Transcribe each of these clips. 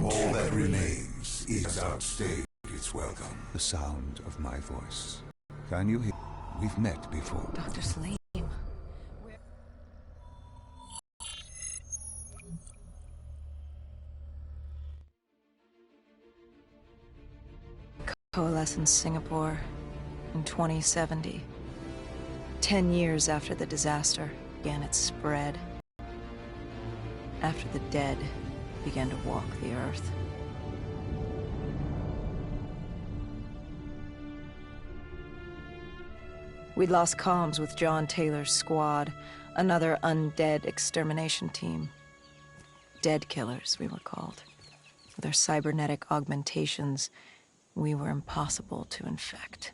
All that remains is outstayed its welcome. The sound of my voice. Can you hear? We've met before. Dr. Salim. Coalescence Singapore in 2070. 10 years after the disaster began its spread. After the dead began to walk the earth. We'd lost comms with John Taylor's squad, another undead extermination team. Dead killers, we were called. With our cybernetic augmentations, we were impossible to infect.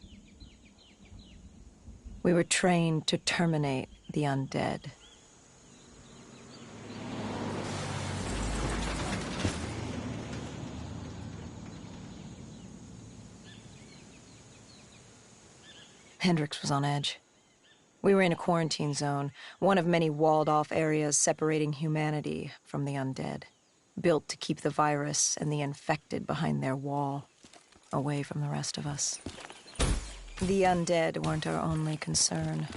We were trained to terminate the undead. Hendricks was on edge. We were in a quarantine zone, one of many walled-off areas separating humanity from the undead, built to keep the virus and the infected behind their wall, away from the rest of us. The undead weren't our only concern.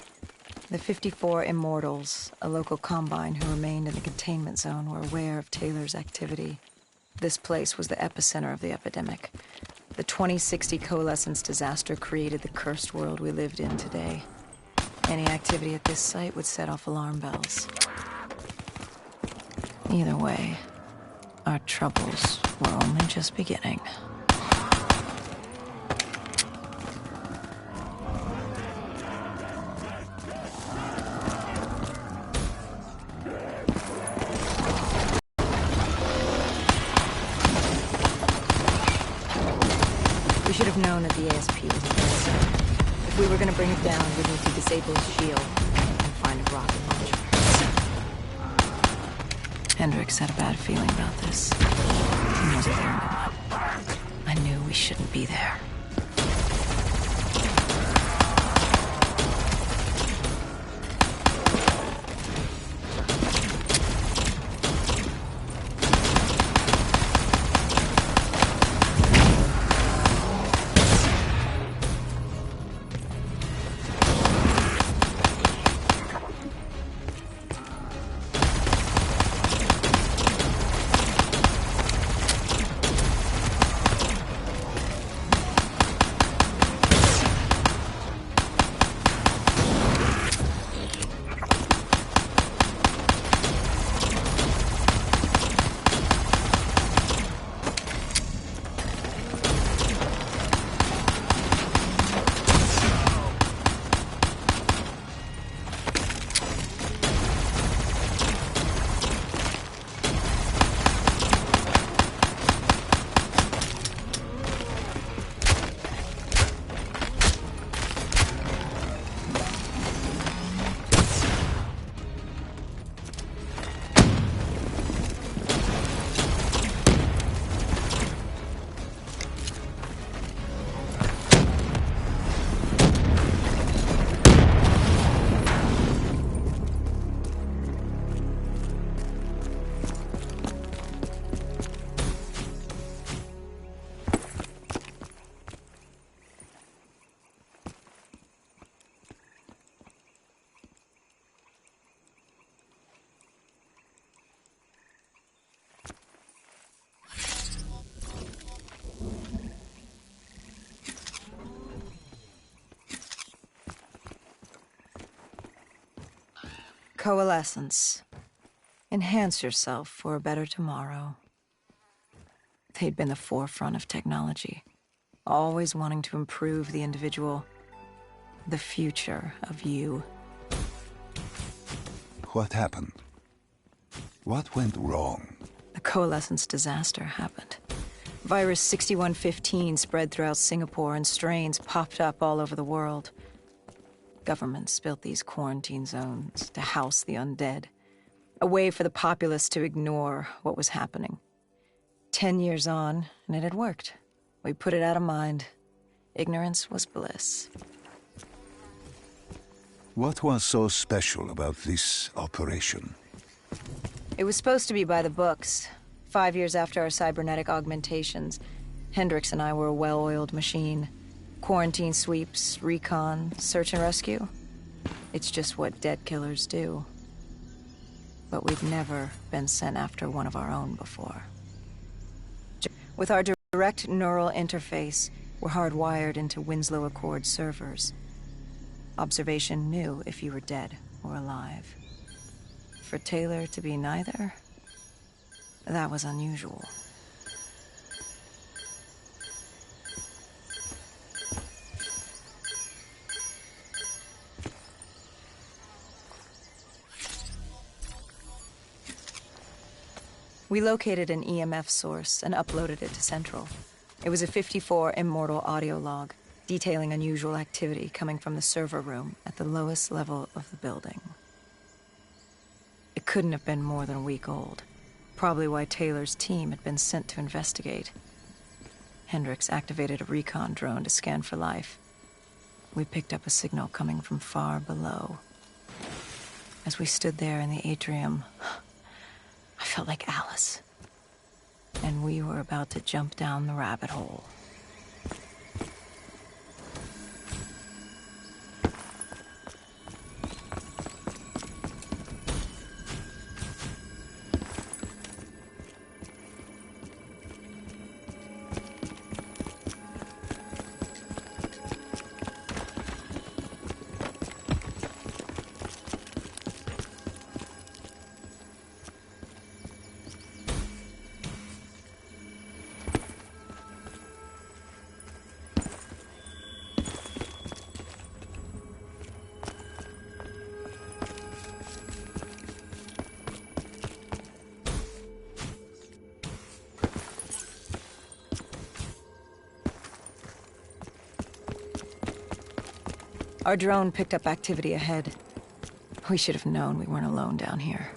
The 54 Immortals, a local combine who remained in the containment zone, were aware of Taylor's activity. This place was the epicenter of the epidemic. The 2060 Coalescence disaster created the cursed world we lived in today. Any activity at this site would set off alarm bells. Either way, our troubles were only just beginning. We should have known that the ASP was against it. If we were going to bring it down, we'd need to disable his shield and find a rocket launcher. Hendricks had a bad feeling about this. He wasn't the only one. I knew we shouldn't be there. Coalescence. Enhance yourself for a better tomorrow. They'd been the forefront of technology, always wanting to improve the individual, the future of you. What happened? What went wrong? The Coalescence disaster happened. Virus 6115 spread throughout Singapore and strains popped up all over the world. Governments built these quarantine zones to house the undead, a way for the populace to ignore what was happening. 10 years on, and it had worked. We put it out of mind. Ignorance was bliss. What was so special about this operation? It was supposed to be by the books. 5 years after our cybernetic augmentations, Hendricks and I were a well-oiled machine. Quarantine sweeps, recon, search and rescue. It's just what dead killers do. But we'd never been sent after one of our own before. With our direct neural interface, we're hardwired into Winslow Accord servers. Observation knew if you were dead or alive. For Taylor to be neither, that was unusual. We located an EMF source and uploaded it to Central. It was a 54 immortal audio log, detailing unusual activity coming from the server room at the lowest level of the building. It couldn't have been more than a week old, probably why Taylor's team had been sent to investigate. Hendricks activated a recon drone to scan for life. We picked up a signal coming from far below. As we stood there in the atrium, I felt like Alice. And we were about to jump down the rabbit hole. Our drone picked up activity ahead. We should have known we weren't alone down here.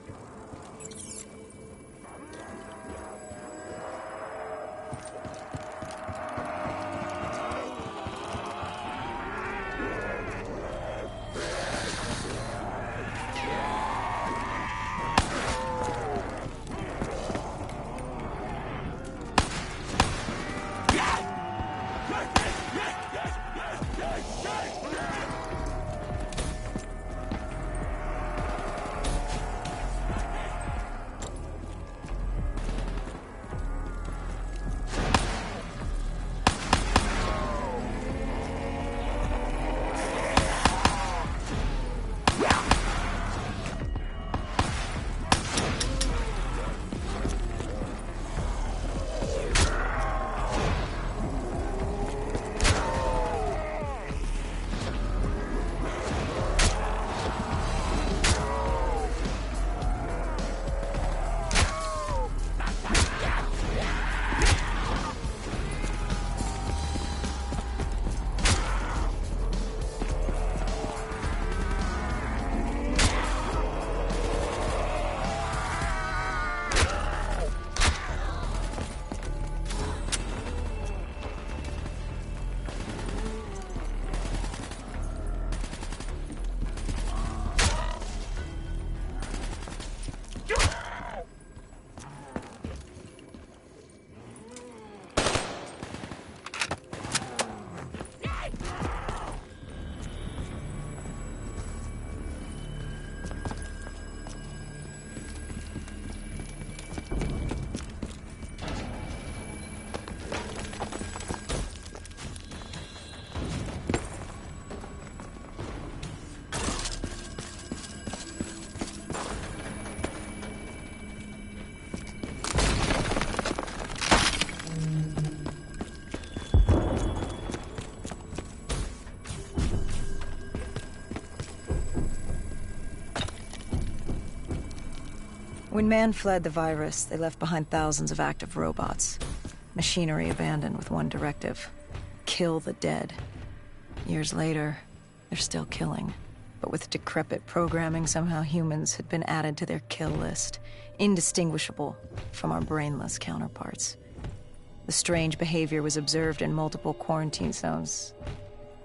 When man fled the virus, they left behind thousands of active robots. Machinery abandoned with one directive: kill the dead. Years later, they're still killing. But with decrepit programming, somehow humans had been added to their kill list, indistinguishable from our brainless counterparts. The strange behavior was observed in multiple quarantine zones.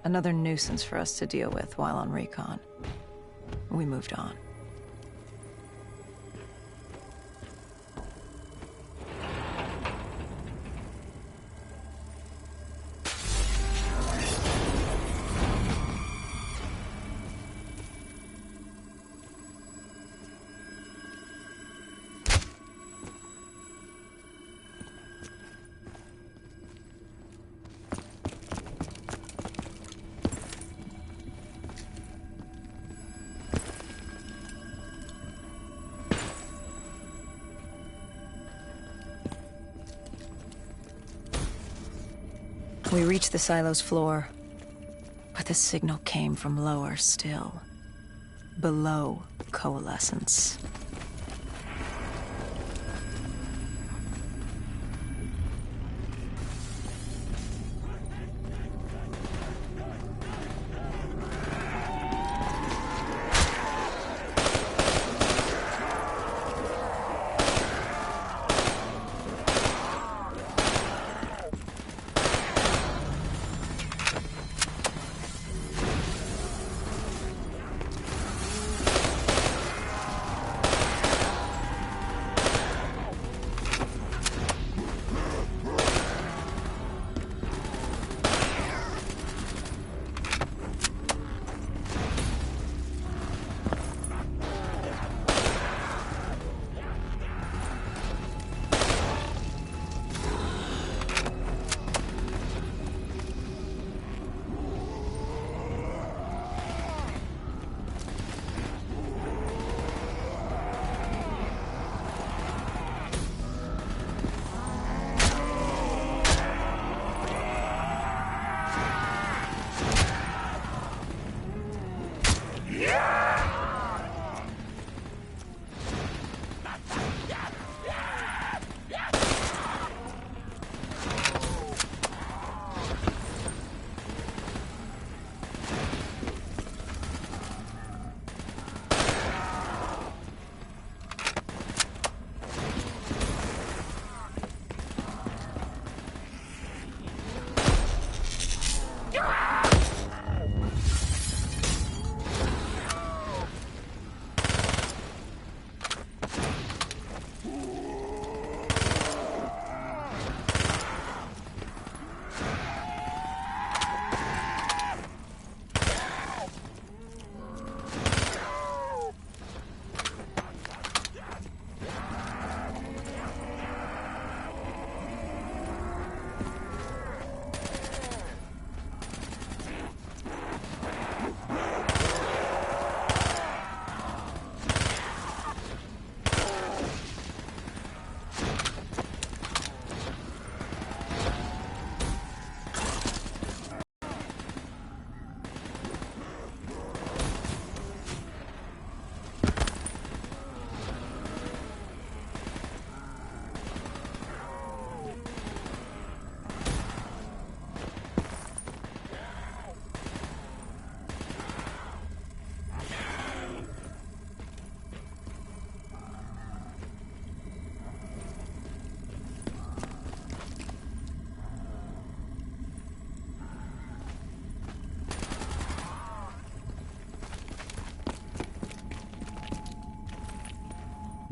Another nuisance for us to deal with while on recon. We moved on. We reached the silo's floor, but the signal came from lower still. Below coalescence.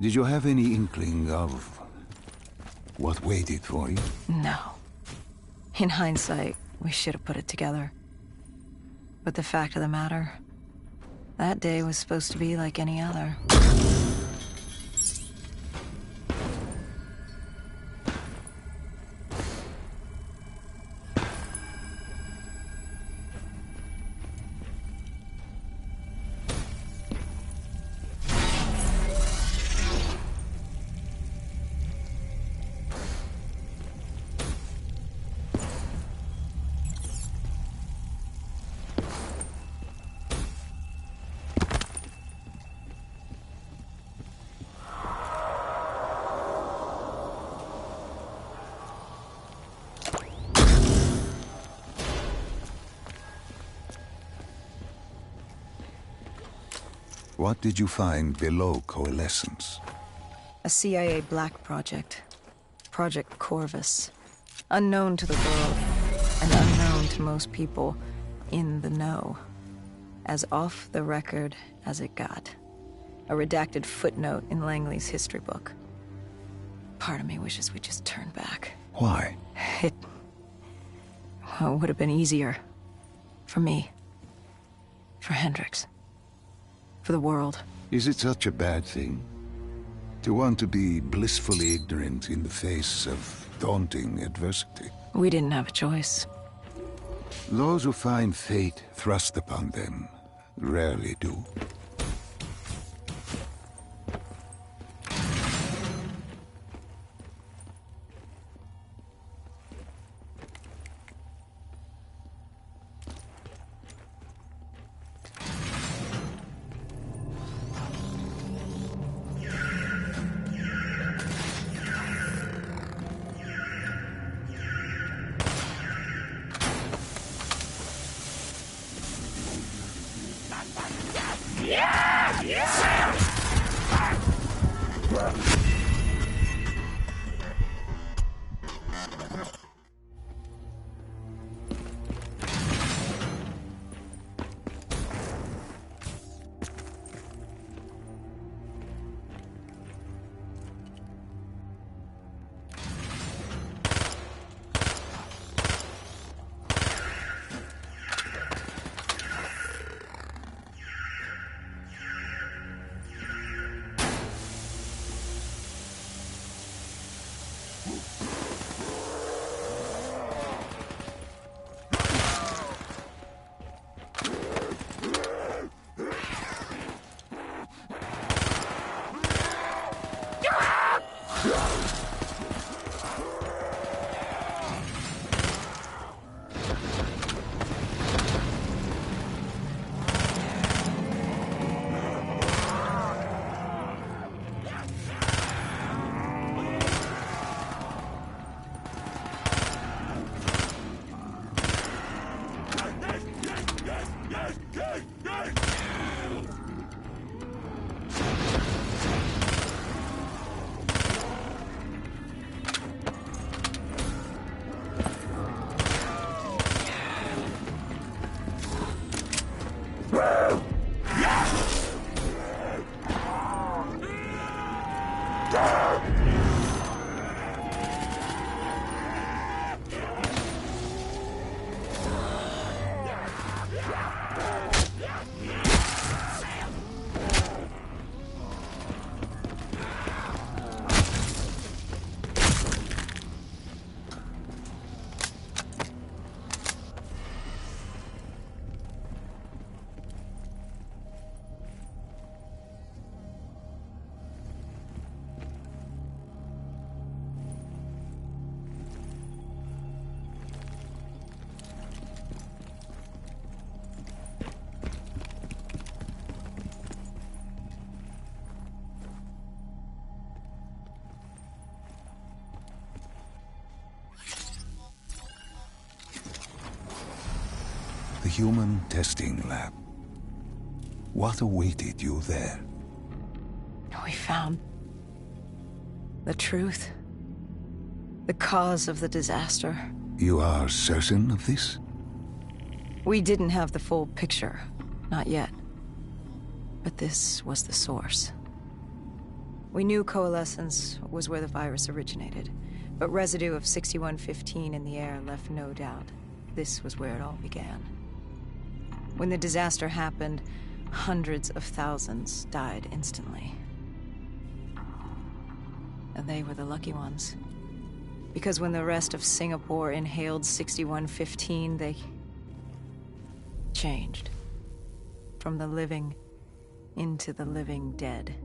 Did you have any inkling of what waited for you? No. In hindsight, we should have put it together. But the fact of the matter, that day was supposed to be like any other. What did you find below coalescence? A CIA black project. Project Corvus. Unknown to the world, and unknown to most people in the know. As off the record as it got. A redacted footnote in Langley's history book. Part of me wishes we just turned back. Why? It would have been easier. For me. For Hendricks. For the world. Is it such a bad thing? To want to be blissfully ignorant in the face of daunting adversity? We didn't have a choice. Those who find fate thrust upon them rarely do. The human testing lab. What awaited you there? We found the truth. The cause of the disaster. You are certain of this? We didn't have the full picture. Not yet. But this was the source. We knew coalescence was where the virus originated, but residue of 6115 in the air left no doubt. This was where it all began. When the disaster happened, hundreds of thousands died instantly. And they were the lucky ones. Because when the rest of Singapore inhaled 6115, they changed. From the living into the living dead.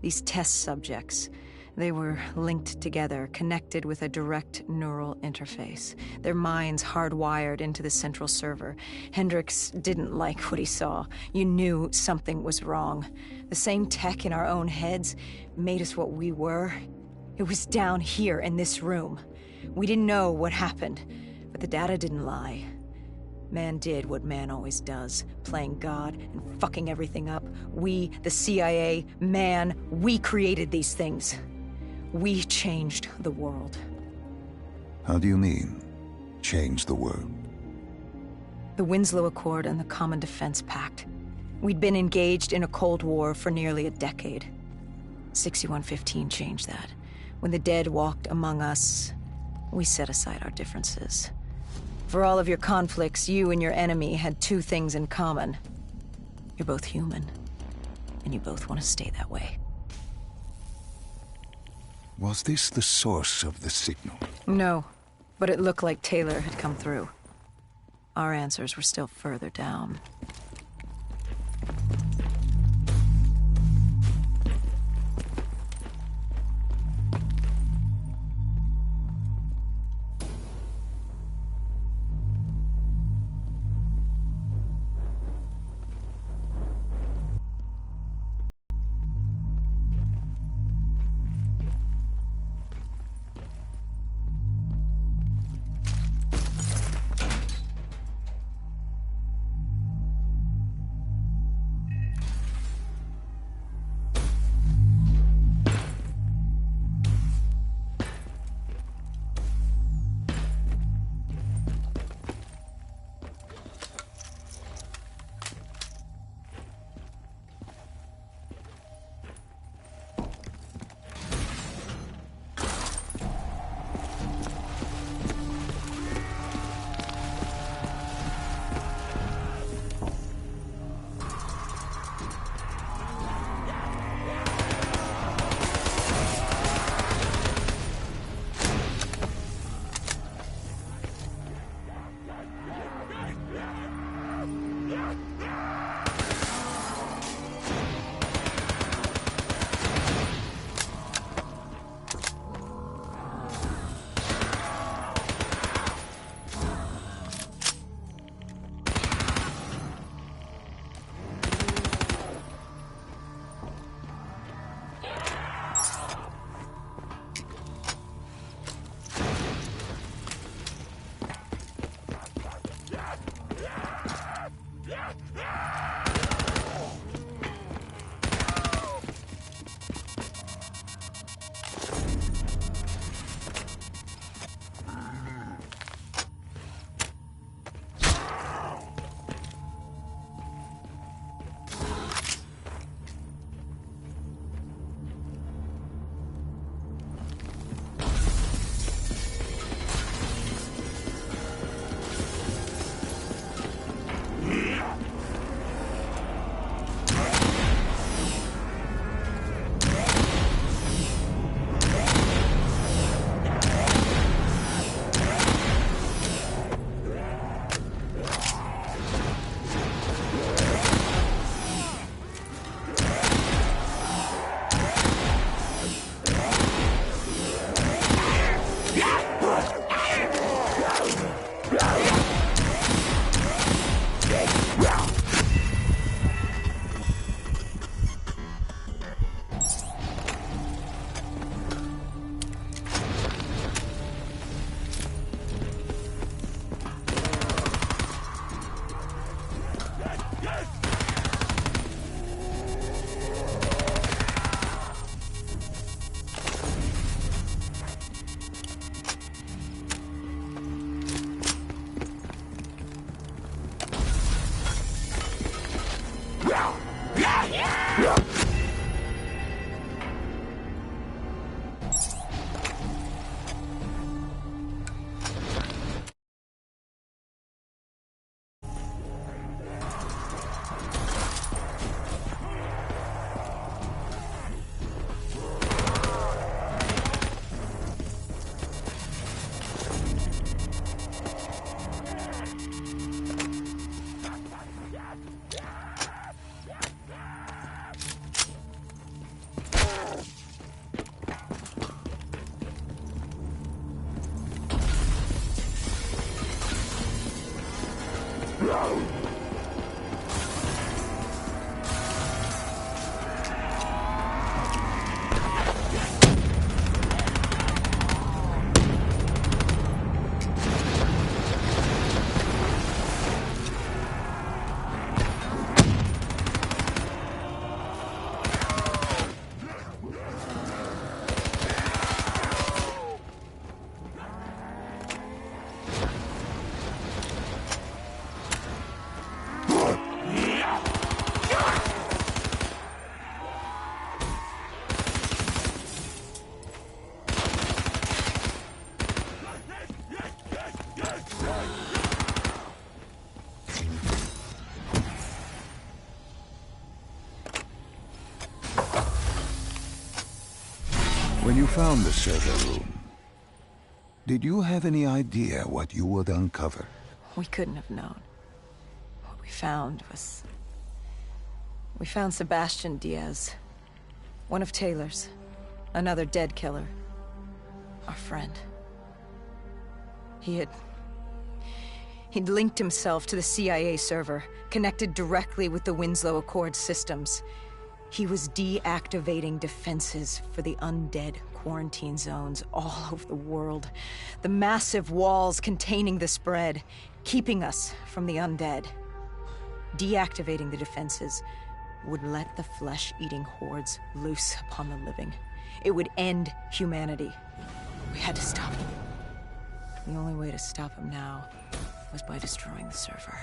These test subjects, they were linked together, connected with a direct neural interface. Their minds hardwired into the central server. Hendricks didn't like what he saw. You knew something was wrong. The same tech in our own heads made us what we were. It was down here in this room. We didn't know what happened, but the data didn't lie. Man did what man always does, playing God and fucking everything up. We, the CIA, man, we created these things. We changed the world. How do you mean, change the world? The Winslow Accord and the Common Defense Pact. We'd been engaged in a Cold War for nearly a decade. 6115 changed that. When the dead walked among us, we set aside our differences. For all of your conflicts, you and your enemy had two things in common. You're both human, and you both want to stay that way. Was this the source of the signal? No, but it looked like Taylor had come through. Our answers were still further down. When you found the server room, did you have any idea what you would uncover? We couldn't have known. What we found was... We found Sebastian Diaz. One of Taylor's. Another dead killer. Our friend. He'd linked himself to the CIA server, connected directly with the Winslow Accord systems. He was deactivating defenses for the undead quarantine zones all over the world. The massive walls containing the spread, keeping us from the undead. Deactivating the defenses would let the flesh-eating hordes loose upon the living. It would end humanity. We had to stop him. The only way to stop him now was by destroying the server.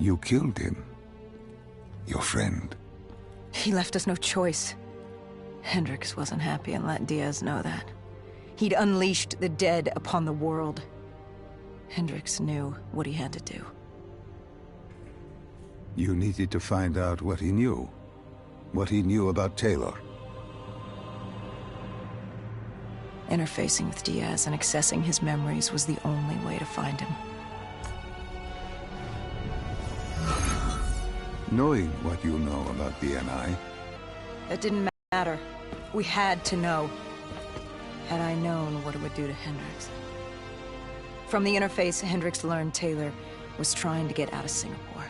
You killed him. Your friend. He left us no choice. Hendricks wasn't happy and let Diaz know that. He'd unleashed the dead upon the world. Hendricks knew what he had to do. You needed to find out what he knew. What he knew about Taylor. Interfacing with Diaz and accessing his memories was the only way to find him. Knowing what you know about BNI, That didn't matter. We had to know. Had I known what it would do to Hendricks. From the interface, Hendricks learned Taylor was trying to get out of Singapore.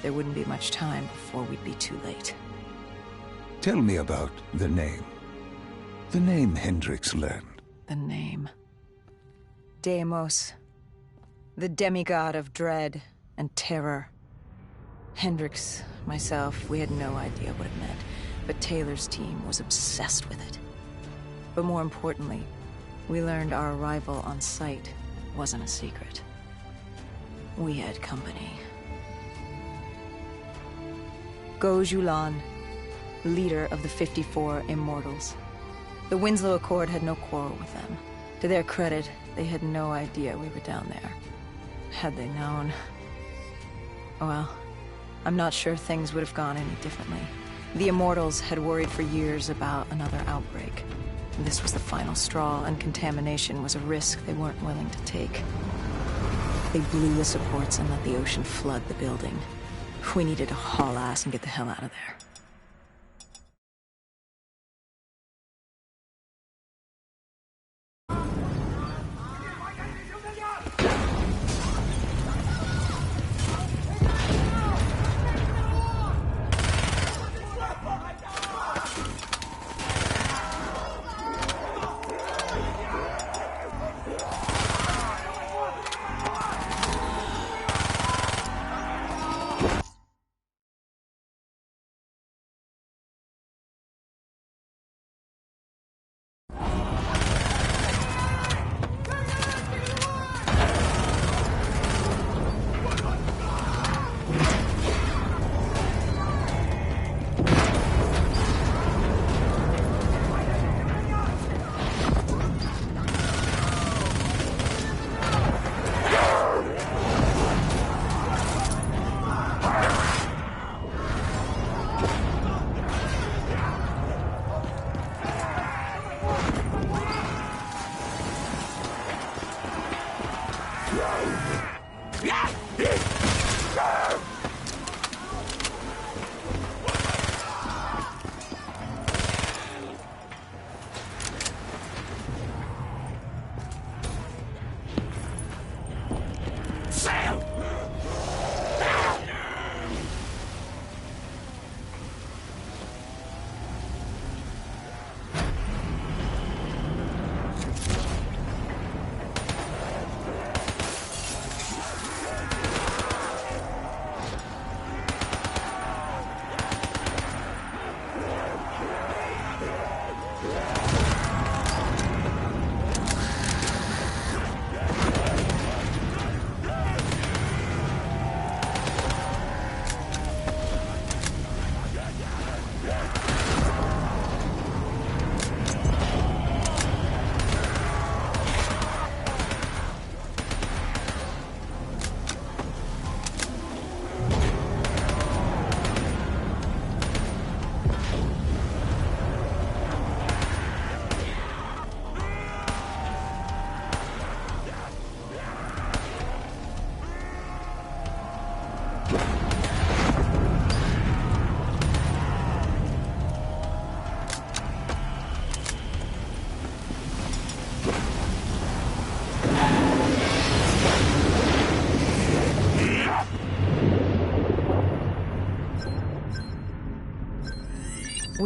There wouldn't be much time before we'd be too late. tell me about the name. The name Hendricks learned. The name. Deimos. The demigod of dread and terror. Hendricks, myself, we had no idea what it meant, but Taylor's team was obsessed with it. But more importantly, we learned our arrival on site wasn't a secret. We had company. Go Julan, leader of the 54 Immortals. The Winslow Accord had no quarrel with them. To their credit, they had no idea we were down there. Had they known... Well, I'm not sure things would have gone any differently. The Immortals had worried for years about another outbreak. This was the final straw, and contamination was a risk they weren't willing to take. They blew the supports and let the ocean flood the building. We needed to haul ass and get the hell out of there.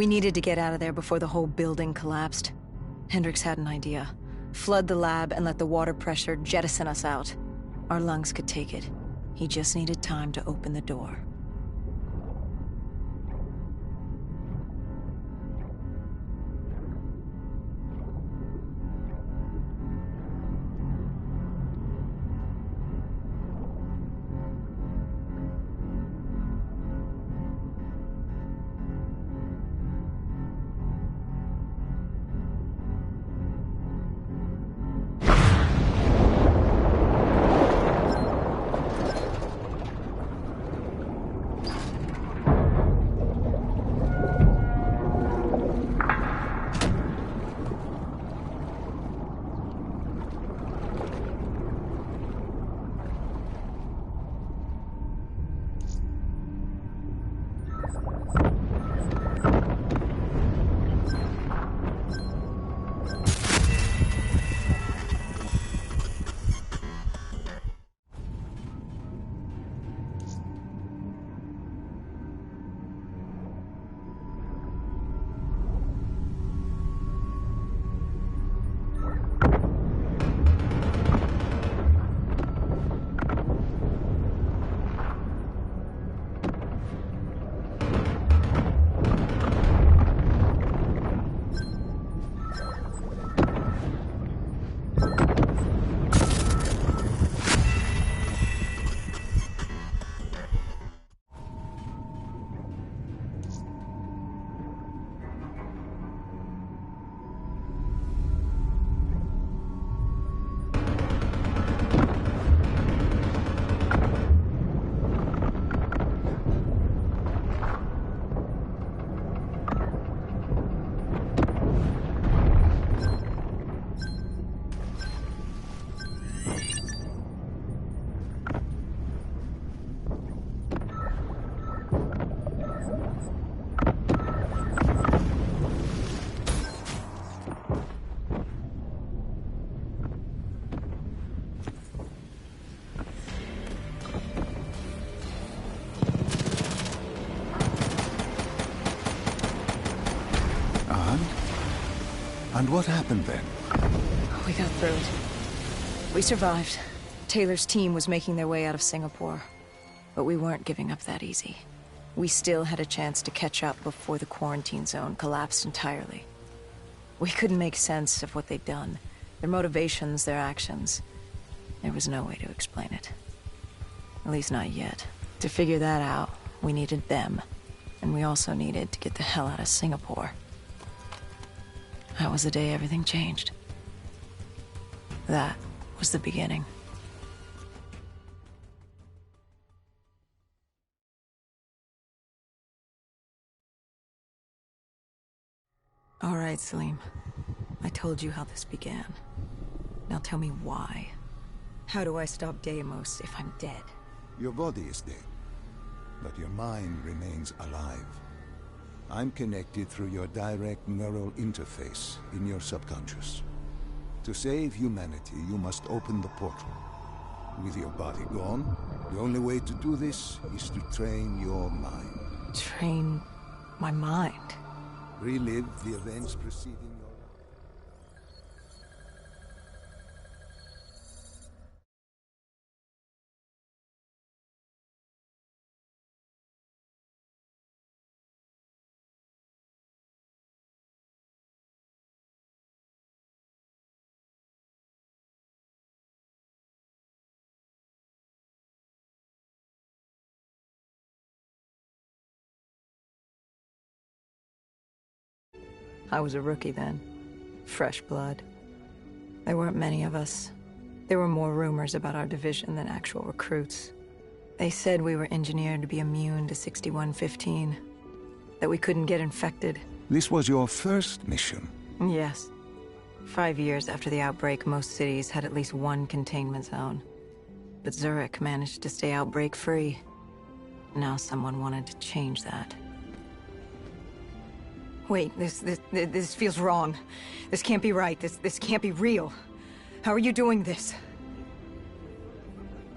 We needed to get out of there before the whole building collapsed. Hendricks had an idea. Flood the lab and let the water pressure jettison us out. Our lungs could take it. He just needed time to open the door. And what happened then? We got through it. We survived. Taylor's team was making their way out of Singapore. But we weren't giving up that easy. We still had a chance to catch up before the quarantine zone collapsed entirely. We couldn't make sense of what they'd done. Their motivations, their actions. There was no way to explain it. At least not yet. To figure that out, we needed them. And we also needed to get the hell out of Singapore. That was the day everything changed. That was the beginning. All right, Salim. I told you how this began. Now tell me why. How do I stop Deimos if I'm dead? Your body is dead, but your mind remains alive. I'm connected through your direct neural interface in your subconscious. To save humanity, you must open the portal. With your body gone, the only way to do this is to train your mind. Train my mind? Relive the events preceding your life. I was a rookie then. Fresh blood. There weren't many of us. There were more rumors about our division than actual recruits. They said we were engineered to be immune to 6115. That we couldn't get infected. This was your first mission. Yes. 5 years after the outbreak, most cities had at least one containment zone. But Zurich managed to stay outbreak-free. Now someone wanted to change that. Wait, this feels wrong. This can't be right. This can't be real. How are you doing this?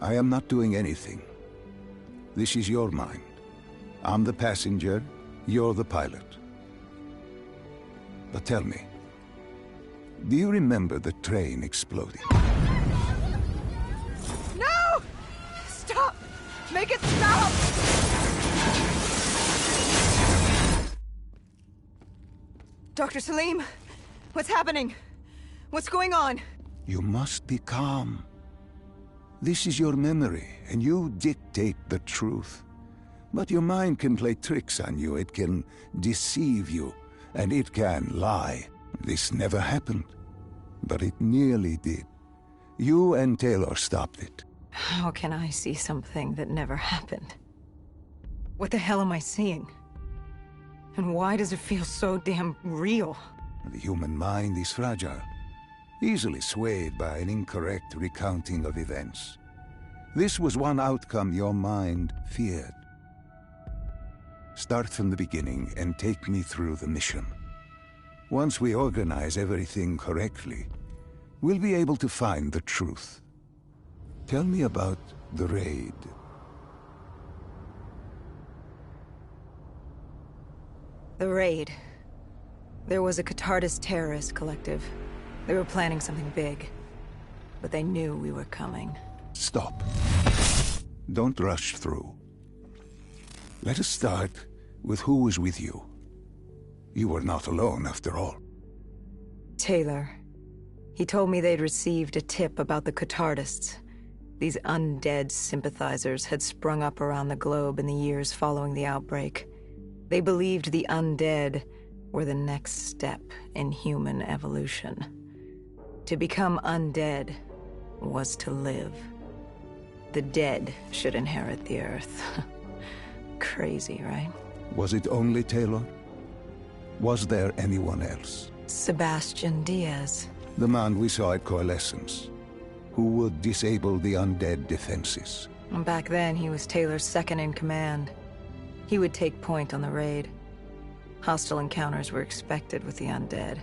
I am not doing anything. This is your mind. I'm the passenger, you're the pilot. But tell me, do you remember the train exploding? No! Stop! Make it stop! Dr. Salim, what's happening? What's going on? You must be calm. This is your memory, and you dictate the truth. But your mind can play tricks on you. It can deceive you, and it can lie. This never happened, but it nearly did. You and Taylor stopped it. How can I see something that never happened? What the hell am I seeing? And why does it feel so damn real? The human mind is fragile, easily swayed by an incorrect recounting of events. This was one outcome your mind feared. Start from the beginning and take me through the mission. Once we organize everything correctly, we'll be able to find the truth. Tell me about the raid. The raid. There was a Cathartist terrorist collective. They were planning something big. But they knew we were coming. Stop. Don't rush through. Let us start with who was with you. You were not alone, after all. Taylor. He told me they'd received a tip about the Cathartists. These undead sympathizers had sprung up around the globe in the years following the outbreak. They believed the undead were the next step in human evolution. To become undead was to live. The dead should inherit the earth. Crazy, right? Was it only Taylor? Was there anyone else? Sebastian Diaz. The man we saw at Coalescence, who would disable the undead defenses. Back then, he was Taylor's second in command. He would take point on the raid. Hostile encounters were expected with the undead.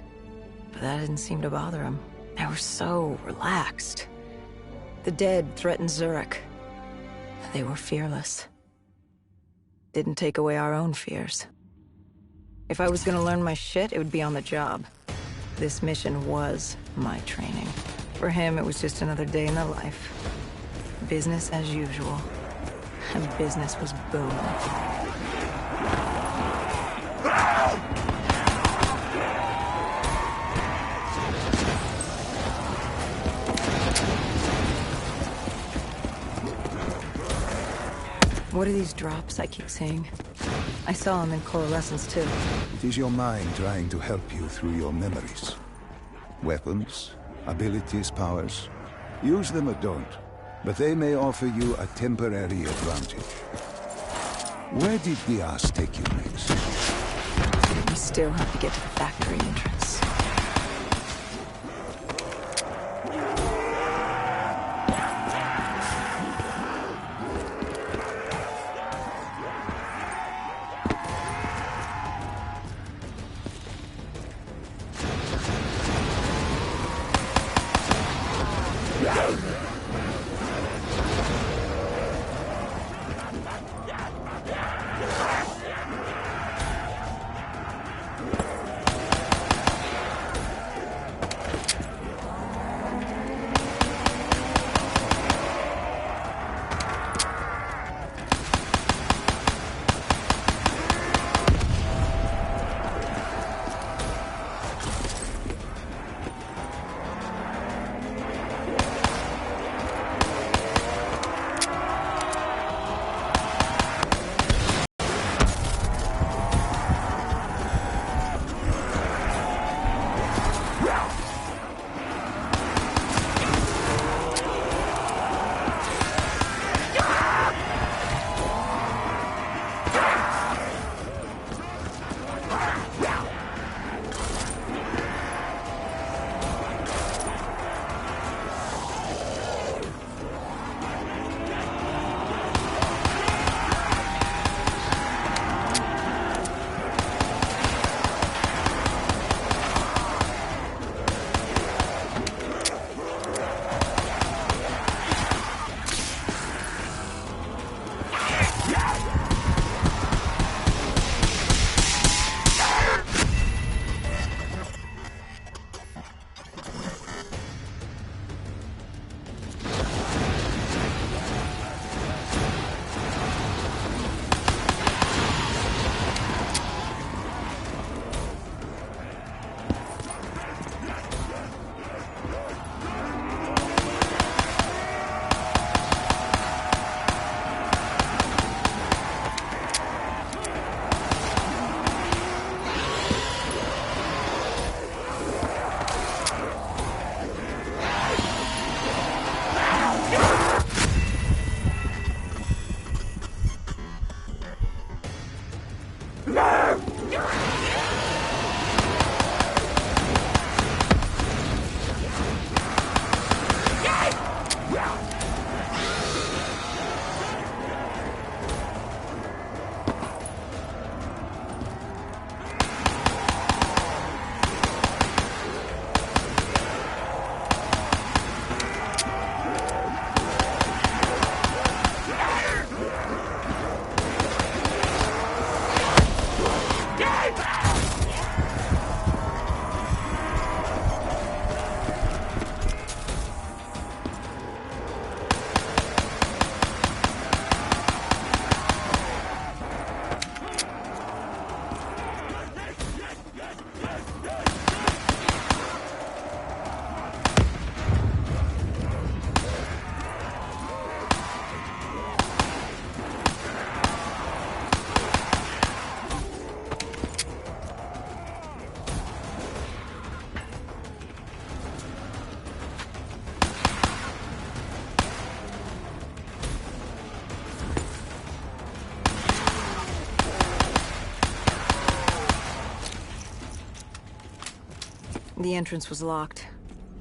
But that didn't seem to bother him. They were so relaxed. The dead threatened Zurich. They were fearless. Didn't take away our own fears. If I was gonna learn my shit, it would be on the job. This mission was my training. For him, it was just another day in the life. Business as usual. And business was booming. What are these drops I keep seeing? I saw them in Coalescence too. It is your mind trying to help you through your memories. Weapons, abilities, powers. Use them or don't, but they may offer you a temporary advantage. Where did Diaz take you next? We still have to get to the factory entrance. The entrance was locked.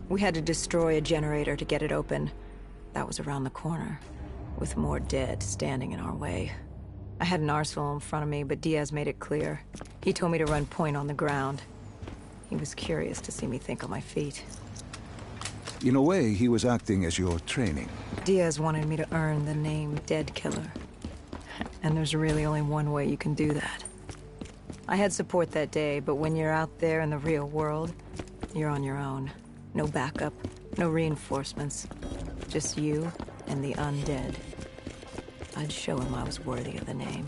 We had to destroy a generator to get it open. That was around the corner, with more dead standing in our way. I had an arsenal in front of me, but Diaz made it clear. He told me to run point on the ground. He was curious to see me think on my feet. In a way, he was acting as your training. Diaz wanted me to earn the name Dead Killer. And there's really only one way you can do that. I had support that day, but when you're out there in the real world, You're on your own. No backup, no reinforcements. Just you and the undead. I'd show him I was worthy of the name.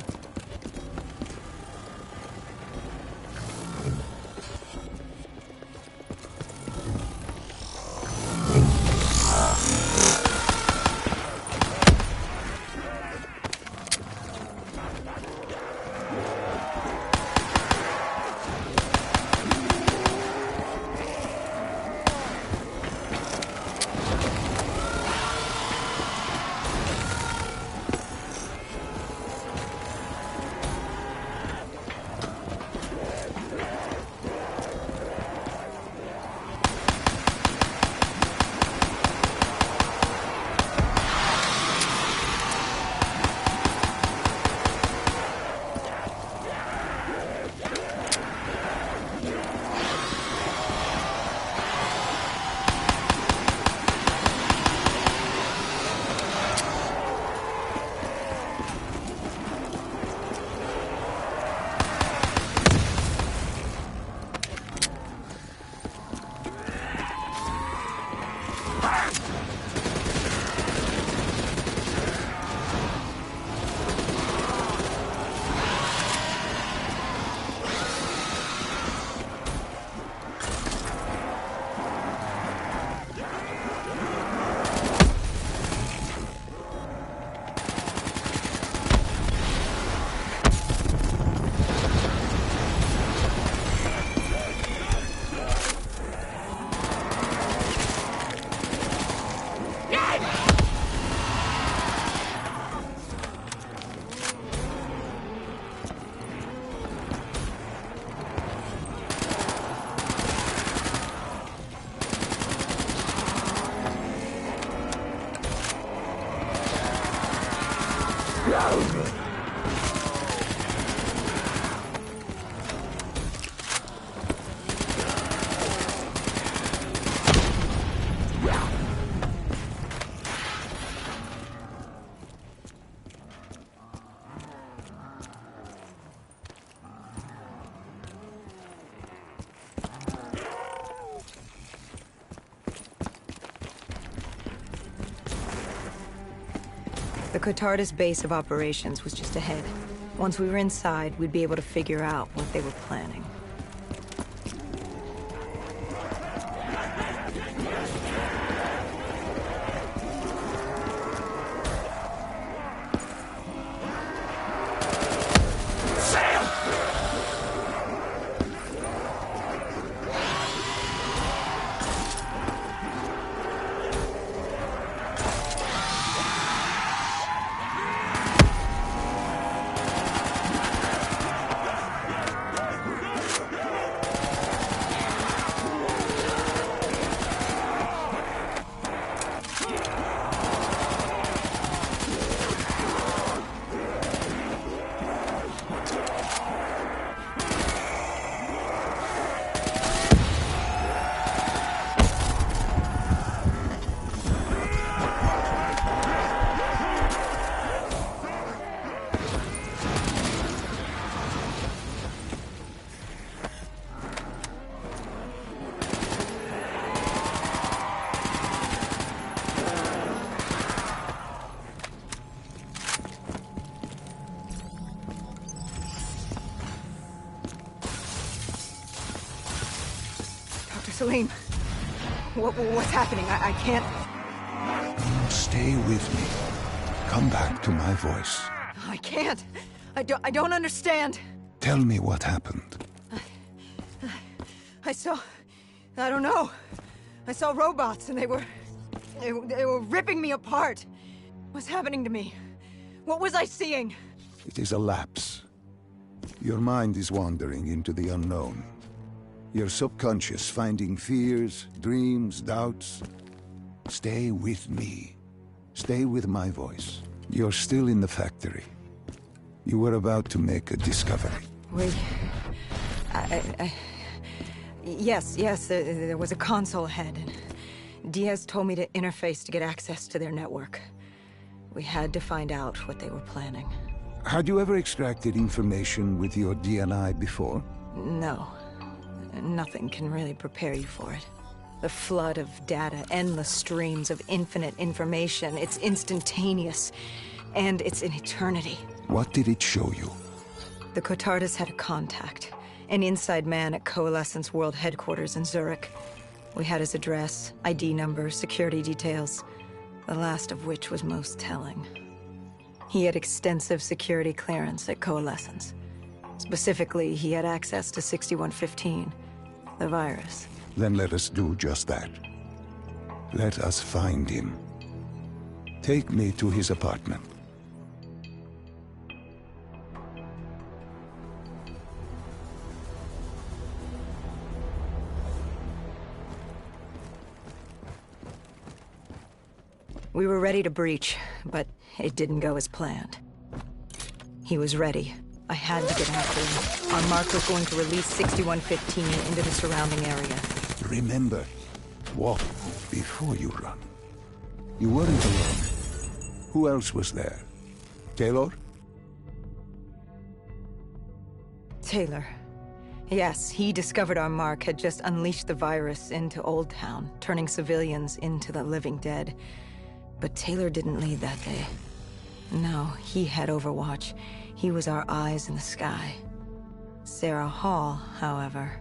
The Cotardis base of operations was just ahead. Once we were inside, we'd be able to figure out what they were planning. Salim, what's happening? I can't... Stay with me. Come back to my voice. I can't. I don't understand. Tell me what happened. I don't know. I saw robots and they were ripping me apart. What's happening to me? What was I seeing? It is a lapse. Your mind is wandering into the unknown. Your subconscious finding fears, dreams, doubts. Stay with me. Stay with my voice. You're still in the factory. You were about to make a discovery. Wait. Yes, there was a console ahead, and Diaz told me to interface to get access to their network. We had to find out what they were planning. Had you ever extracted information with your DNI before? No. Nothing can really prepare you for it. The flood of data, endless streams of infinite information, it's instantaneous, and it's an eternity. What did it show you? The Cotardus had a contact, an inside man at Coalescence World Headquarters in Zurich. We had his address, ID number, security details, the last of which was most telling. He had extensive security clearance at Coalescence. Specifically, he had access to 6115, the virus. Then let us do just that. Let us find him. Take me to his apartment. We were ready to breach, but it didn't go as planned. He was ready. I had to get after him. Our mark was going to release 6115 into the surrounding area. Remember, walk before you run. You weren't alone. Who else was there? Taylor? Taylor. Yes, he discovered our mark had just unleashed the virus into Old Town, turning civilians into the living dead. But Taylor didn't lead that day. No, he had Overwatch. He was our eyes in the sky. Sarah Hall, however...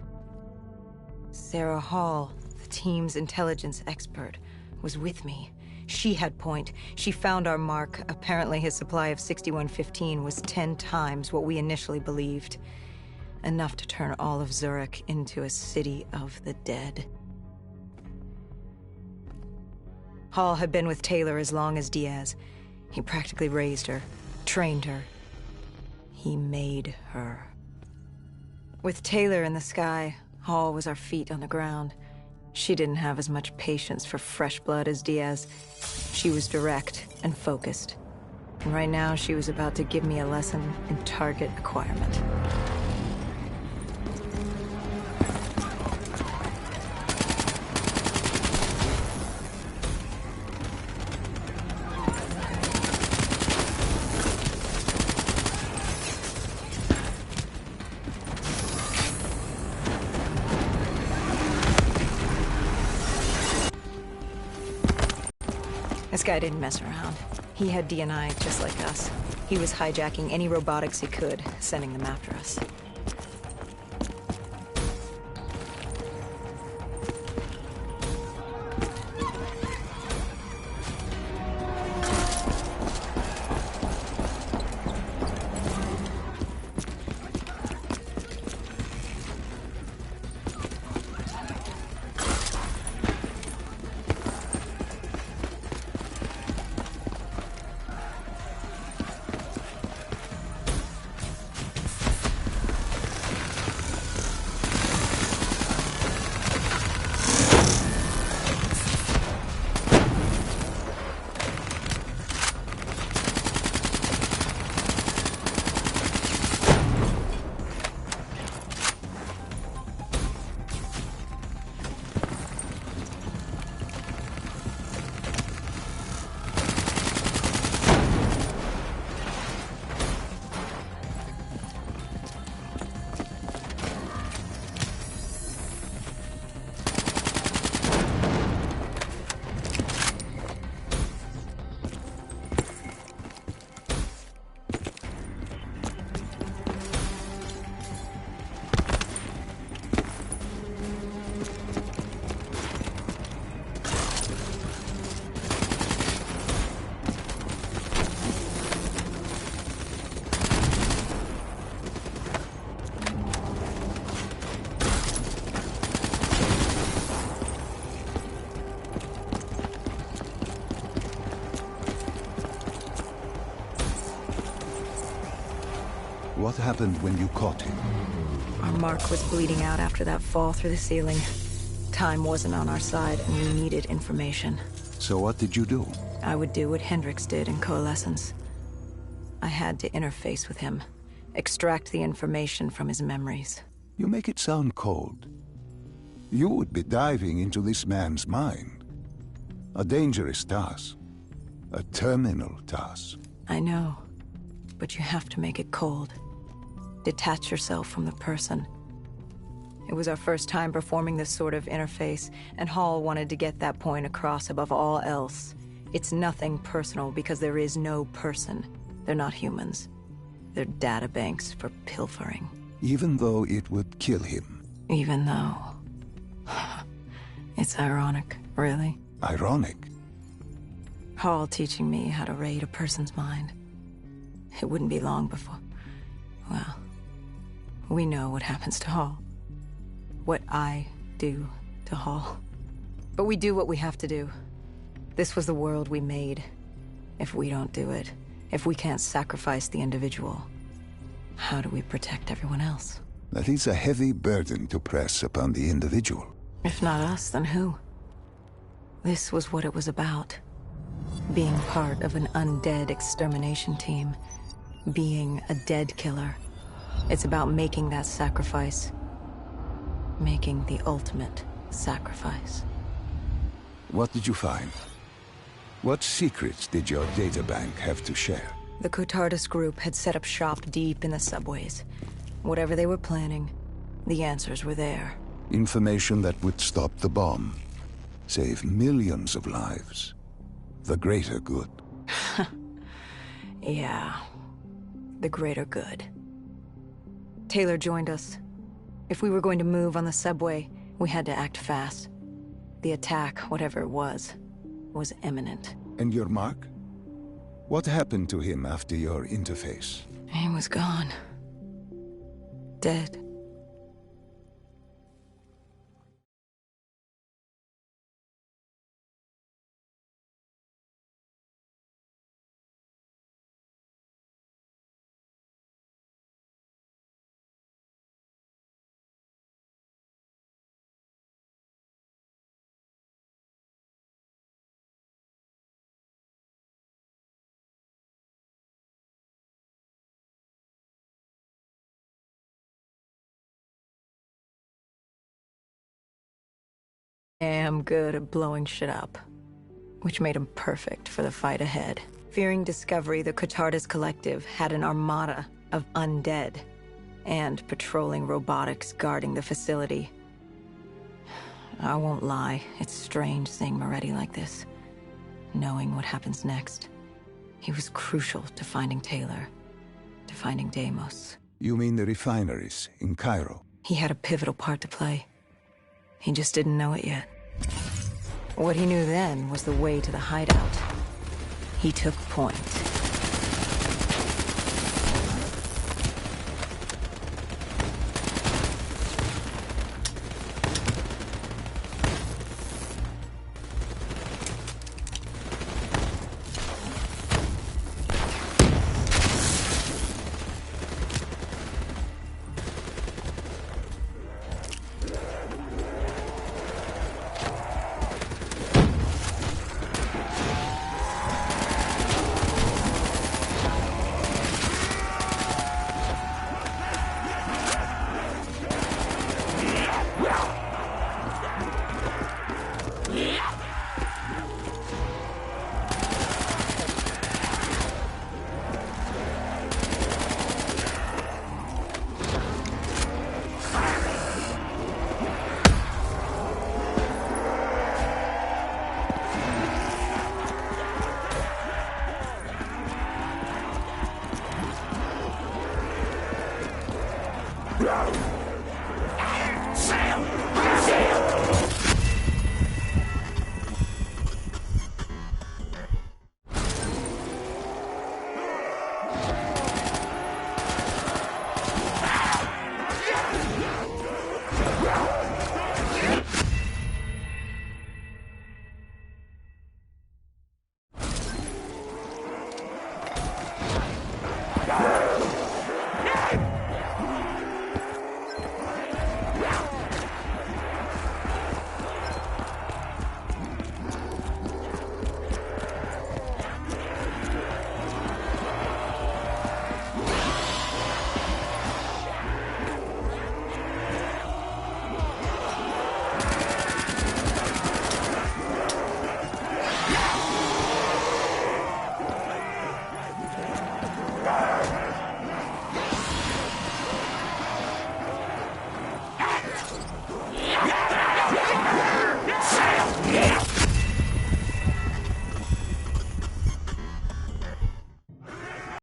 Sarah Hall, the team's intelligence expert, was with me. She had point. She found our mark. Apparently his supply of 6115 was 10 times what we initially believed. Enough to turn all of Zurich into a city of the dead. Hall had been with Taylor as long as Diaz. He practically raised her, trained her. He made her. With Taylor in the sky, Hall was our feet on the ground. She didn't have as much patience for fresh blood as Diaz. She was direct and focused. And right now, she was about to give me a lesson in target acquirement. This guy didn't mess around. He had DNI just like us. He was hijacking any robotics he could, sending them after us. What happened when you caught him? Our mark was bleeding out after that fall through the ceiling. Time wasn't on our side, and we needed information. So what did you do? I would do what Hendricks did in Coalescence. I had to interface with him, extract the information from his memories. You make it sound cold. You would be diving into this man's mind. A dangerous task. A terminal task. I know, but you have to make it cold. Detach yourself from the person. It was our first time performing this sort of interface, and Hall wanted to get that point across above all else. It's nothing personal because there is no person. They're not humans. They're databanks for pilfering. Even though it would kill him. Even though... It's ironic, really. Ironic? Hall teaching me how to read a person's mind. It wouldn't be long before... Well, we know what happens to Hall. What I do to Hall. But we do what we have to do. This was the world we made. If we don't do it, if we can't sacrifice the individual, how do we protect everyone else? That is a heavy burden to press upon the individual. If not us, then who? This was what it was about. Being part of an undead extermination team. Being a dead killer. It's about making that sacrifice. Making the ultimate sacrifice. What did you find? What secrets did your databank have to share? The Cotardus group had set up shop deep in the subways. Whatever they were planning, the answers were there. Information that would stop the bomb. Save millions of lives. The greater good. Yeah. The greater good. Taylor joined us. If we were going to move on the subway, we had to act fast. The attack, whatever it was imminent. And your mark? What happened to him after your interface? He was gone. Dead. Damn good at blowing shit up, which made him perfect for the fight ahead. Fearing discovery, the Cotardus Collective had an armada of undead and patrolling robotics guarding the facility. I won't lie, it's strange seeing Moretti like this, knowing what happens next. He was crucial to finding Taylor, to finding Deimos. You mean the refineries in Cairo? He had a pivotal part to play. He just didn't know it yet. What he knew then was the way to the hideout. He took point.